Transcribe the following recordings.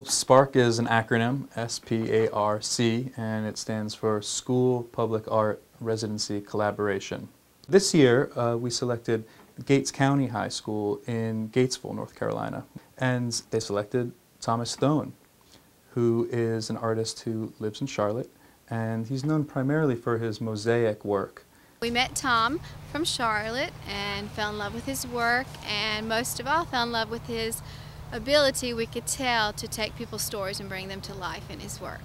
SPARC is an acronym, S-P-A-R-C, and it stands for School Public Art Residency Collaboration. This year we selected Gates County High School in Gatesville, North Carolina, and they selected Thomas Thoune, who is an artist who lives in Charlotte, and he's known primarily for his mosaic work. We met Tom from Charlotte and fell in love with his work, and most of all fell in love with his ability, we could tell, to take people's stories and bring them to life in his work.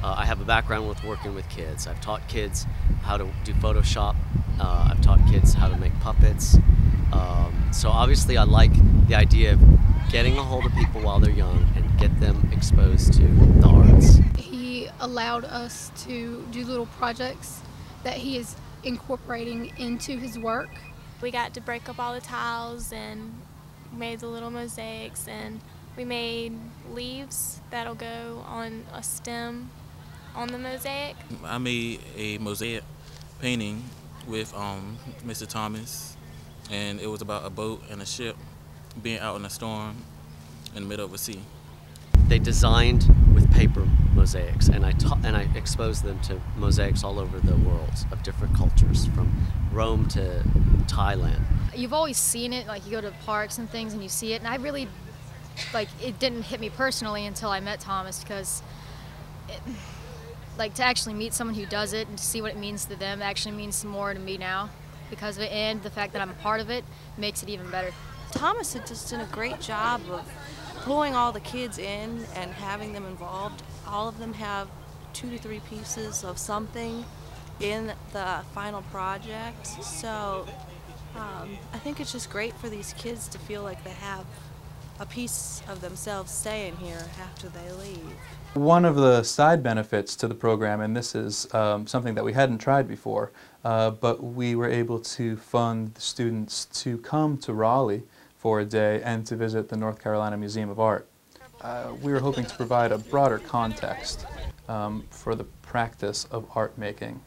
I have a background with working with kids. I've taught kids how to do Photoshop. I've taught kids how to make puppets. So obviously I like the idea of getting a hold of people while they're young and get them exposed to the arts. He allowed us to do little projects that he is incorporating into his work. We got to break up all the tiles and made the little mosaics, and we made leaves that'll go on a stem on the mosaic. I made a mosaic painting with Mr. Thomas, and it was about a boat and a ship being out in a storm in the middle of a sea. They designed with paper mosaics, and I exposed them to mosaics all over the world of different cultures, from Rome to Thailand. You've always seen it, like you go to parks and things and you see it, and I really, it didn't hit me personally until I met Thomas, because to actually meet someone who does it and to see what it means to them actually means more to me now because of it, and the fact that I'm a part of it makes it even better. Thomas had just done a great job of pulling all the kids in and having them involved. All of them have 2 to 3 pieces of something in the final project, so I think it's just great for these kids to feel like they have a piece of themselves staying here after they leave. One of the side benefits to the program, and this is something that we hadn't tried before, but we were able to fund the students to come to Raleigh for a day and to visit the North Carolina Museum of Art. We were hoping to provide a broader context for the practice of art making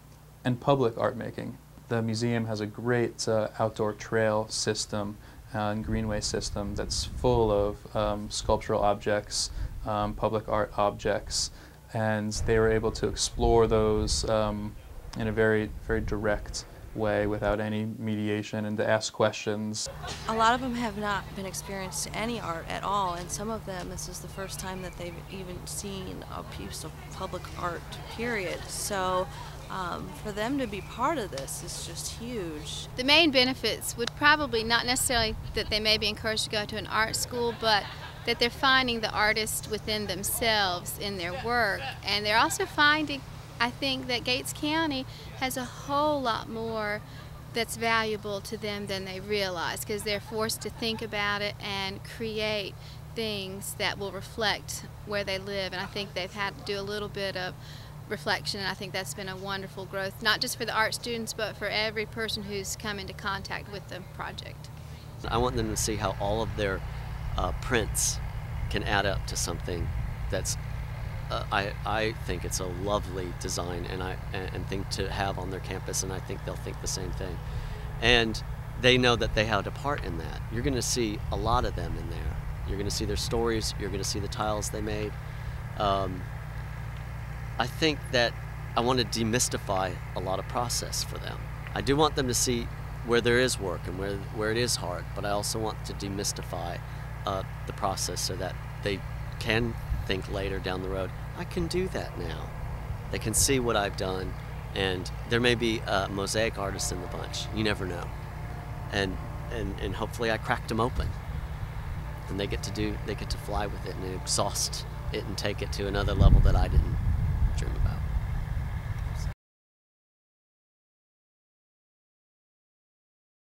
and public art making. The museum has a great outdoor trail system and greenway system that's full of sculptural objects, public art objects, and they were able to explore those in a very, very direct way without any mediation, and to ask questions. A lot of them have not been experienced to any art at all, and some of them this is the first time that they've even seen a piece of public art, period. So for them to be part of this is just huge. The main benefits would probably not necessarily that they may be encouraged to go to an art school, but that they're finding the artist within themselves in their work, and they're also finding, I think, that Gates County has a whole lot more that's valuable to them than they realize, because they're forced to think about it and create things that will reflect where they live, and I think they've had to do a little bit of reflection, and I think that's been a wonderful growth, not just for the art students, but for every person who's come into contact with the project. I want them to see how all of their prints can add up to something that's I think it's a lovely design and thing to have on their campus, and I think they'll think the same thing. And they know that they had a part in that. You're going to see a lot of them in there. You're going to see their stories. You're going to see the tiles they made. I think that I want to demystify a lot of process for them. I do want them to see where there is work and where it is hard, but I also want to demystify the process so that they can think later down the road, I can do that now. They can see what I've done, and there may be a mosaic artist in the bunch. You never know. And hopefully I cracked them open, and they get to fly with it and exhaust it and take it to another level that I didn't.